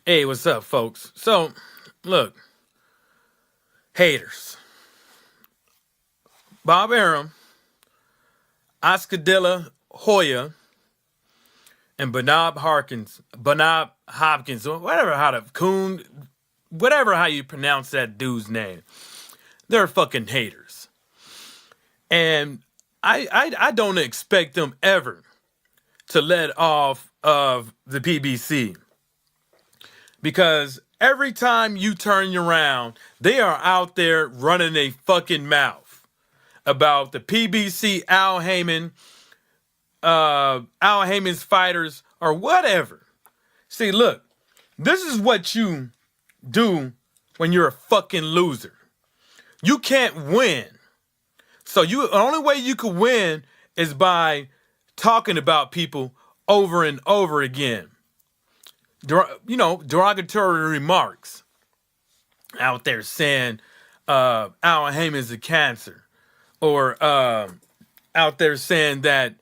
Hey, what's up, folks? So, look, haters. Bob Arum, Oscar De La Hoya, and Bernard Hopkins, or whatever how to Coon, whatever how you pronounce that dude's name. They're fucking haters, and I don't expect them ever to let off of the PBC because every time you turn around, they are out there running a fucking mouth about the PBC, Al Heyman's fighters, or whatever. See, look, this is what you do when you're a fucking loser. You can't win. So the only way you can win is by talking about people over and over again. Derogatory remarks out there saying Al Heyman's a cancer, or out there saying that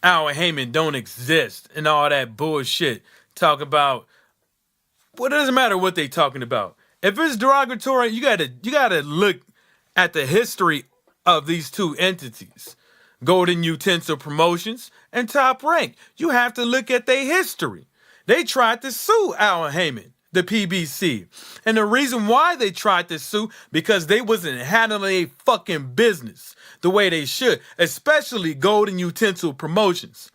Al Heyman don't exist and all that bullshit. Talk about what doesn't matter what they talking about. If it's derogatory, you gotta look at the history of these two entities, Golden Utensil Promotions and Top Rank. You have to look at their history. They tried to sue Al Heyman, the PBC. And the reason why they tried to sue, because they wasn't handling a fucking business the way they should, especially Golden Utensil Promotions.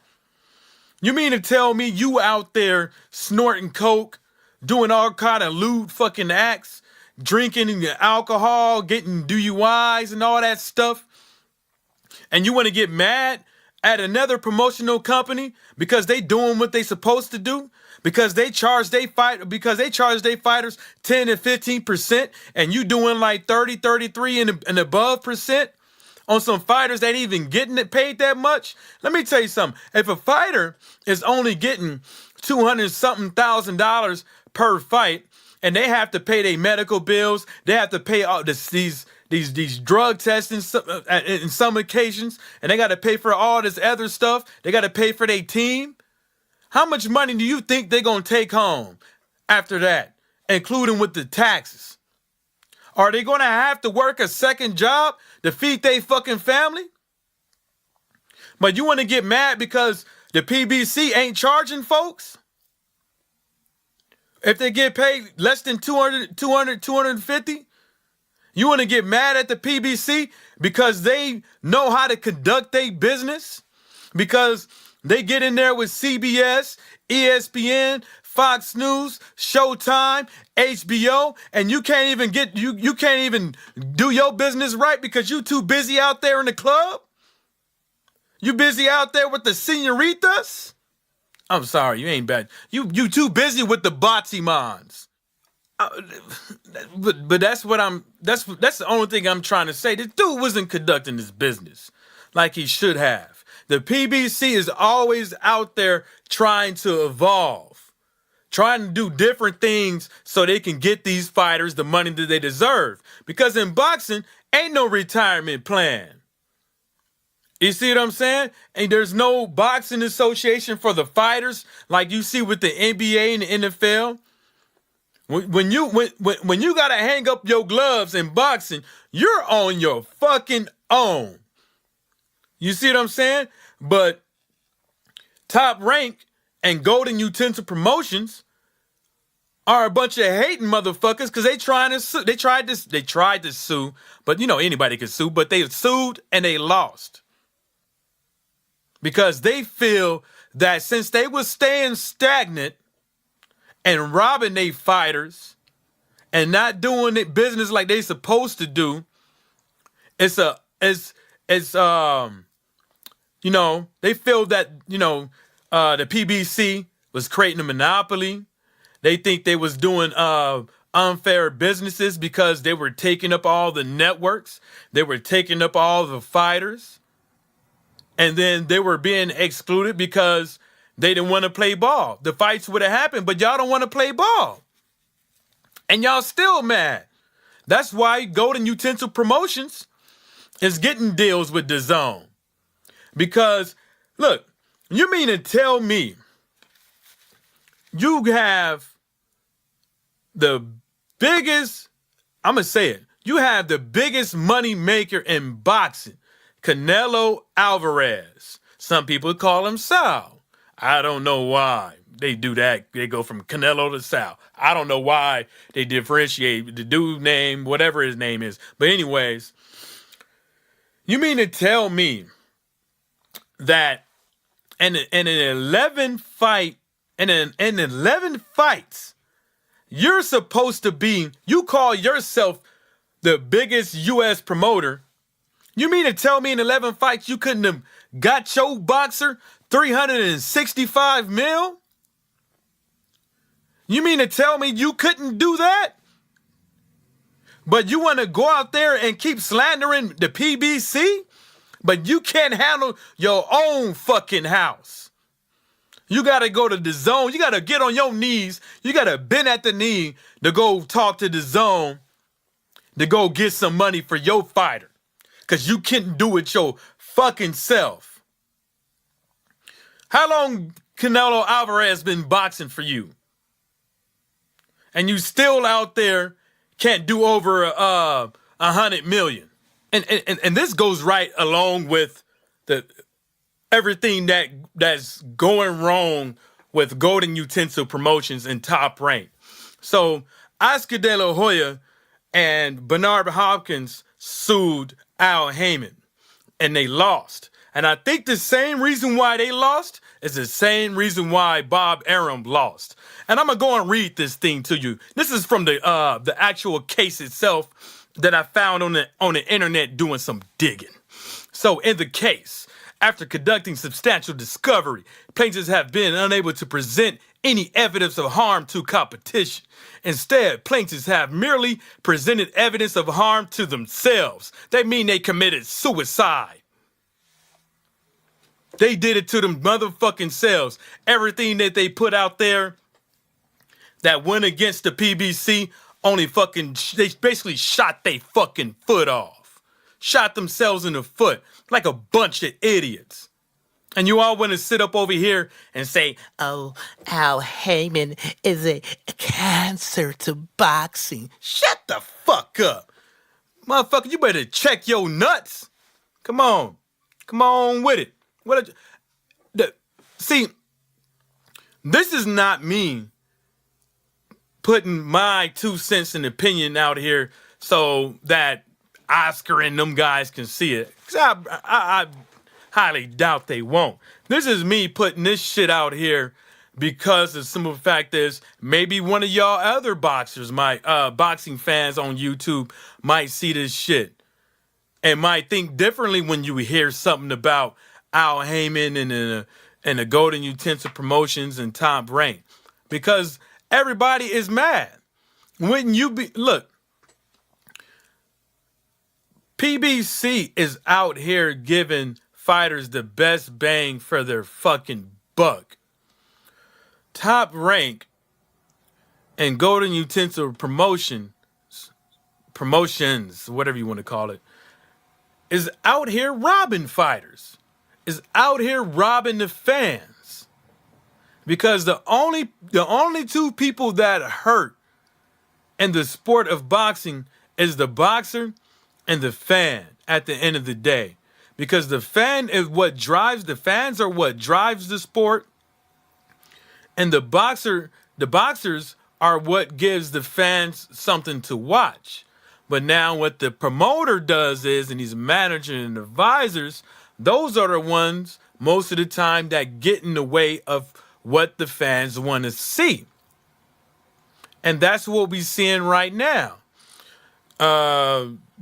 You mean to tell me you out there snorting coke, doing all kind of lewd fucking acts, drinking alcohol, getting DUIs and all that stuff, and you want to get mad at another promotional company because they doing what they supposed to do? Because they charge their fighters 10 and 15%, and you doing like 30, 33 and above percent on some fighters that ain't even getting it paid that much? Let me tell you something. If a fighter is only getting $200-something thousand per fight, and they have to pay their medical bills, they have to pay all these drug tests in some occasions, and they got to pay for all this other stuff. They got to pay for their team. How much money do you think they're going to take home after that, including with the taxes? Are they going to have to work a second job to feed their fucking family? But you want to get mad because the PBC ain't charging folks? If they get paid less than 250? You want to get mad at the PBC because they know how to conduct their business? Because they get in there with CBS, ESPN, Fox News, Showtime, HBO, and you can't even do your business right because you too busy out there in the club? You busy out there with the senoritas? I'm sorry, you ain't bad. You too busy with the Batimans. But that's the only thing I'm trying to say. This dude wasn't conducting his business like he should have. The PBC is always out there trying to evolve, trying to do different things so they can get these fighters the money that they deserve. Because in boxing, ain't no retirement plan. You see what I'm saying? And there's no boxing association for the fighters like you see with the NBA and the NFL. When you gotta hang up your gloves in boxing, you're on your fucking own. You see what I'm saying? But Top Rank and Golden Utensil Promotions are a bunch of hating motherfuckers because they tried to sue, but anybody could sue, but they sued and they lost. Because they feel that since they was staying stagnant and robbing they fighters and not doing it business like they supposed to do, they feel that, the PBC was creating a monopoly. They think they was doing unfair businesses because they were taking up all the networks. They were taking up all the fighters. And then they were being excluded because they didn't want to play ball. The fights would have happened, but y'all don't want to play ball. And y'all still mad. That's why Golden Utensil Promotions is getting deals with DAZN. Because, look, you mean to tell me you have the biggest, I'm going to say it, you have the biggest money maker in boxing, Canelo Alvarez. Some people call him Sal. I don't know why they do that. They go from Canelo to Sal. I don't know why they differentiate the dude name, whatever his name is. But anyways, you mean to tell me that in an 11 fight, in 11 fights, you're supposed to be, you call yourself the biggest U.S. promoter. You mean to tell me in 11 fights you couldn't have got your boxer 365 mil? You mean to tell me you couldn't do that? But you want to go out there and keep slandering the PBC? But you can't handle your own fucking house. You got to go to the zone. You got to get on your knees. You got to bend at the knee to go talk to the zone to go get some money for your fighter. Because you couldn't do it your fucking self. How long Canelo Alvarez been boxing for you? And you still out there can't do over 100 million. And this goes right along with the everything that's going wrong with Golden Utensil Promotions and Top Rank. So Oscar De La Hoya and Bernard Hopkins sued Al Heyman, and they lost. And I think the same reason why they lost is the same reason why Bob Arum lost. And I'm going to go and read this thing to you. This is from the actual case itself that I found on the internet doing some digging. So in the case, after conducting substantial discovery, plaintiffs have been unable to present any evidence of harm to competition. Instead, plaintiffs have merely presented evidence of harm to themselves. They mean they committed suicide. They did it to them motherfucking selves. Everything that they put out there that went against the PBC, they basically shot their fucking foot off. Shot themselves in the foot like a bunch of idiots. And you all want to sit up over here and say, oh, Al Heyman is a cancer to boxing. Shut the fuck up. Motherfucker, you better check your nuts. Come on. Come on with it. See, this is not me putting my 2 cents in opinion out here so that Oscar and them guys can see it. 'Cause I highly doubt they won't. This is me putting this shit out here because the simple fact is maybe one of y'all other boxers, boxing fans on YouTube might see this shit and might think differently when you hear something about Al Heyman and the Golden Utensil Promotions and Top Rank, because everybody is mad. Wouldn't you be? Look, PBC is out here giving fighters the best bang for their fucking buck. Top Rank and Golden Utensil Promotions, whatever you want to call it, is out here robbing fighters. Is out here robbing the fans. Because the only 2 people that hurt in the sport of boxing is the boxer and the fan at the end of the day. Because the fans are what drives the sport. And the boxers are what gives the fans something to watch. But now what the promoter does is, and these managers and advisors, those are the ones most of the time that get in the way of what the fans want to see. And that's what we're seeing right now.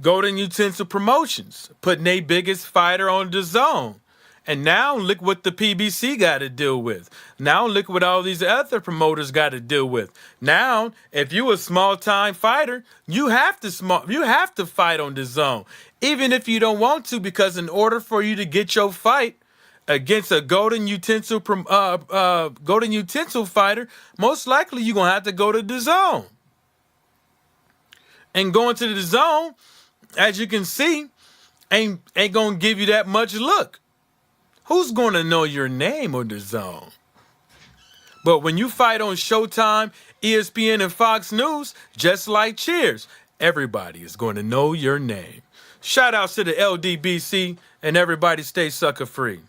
Golden Utensil Promotions putting their biggest fighter on the zone. And now look what the PBC got to deal with. Now look what all these other promoters got to deal with. Now, if you a small-time fighter, you have to fight on the zone. Even if you don't want to, because in order for you to get your fight against a Golden Utensil fighter, most likely you're going to have to go to the zone. And going to the zone, as you can see, ain't going to give you that much look. Who's going to know your name on the zone? But when you fight on Showtime, ESPN, and Fox News, just like Cheers, everybody is going to know your name. Shout outs to the LDBC, and everybody stay sucker free.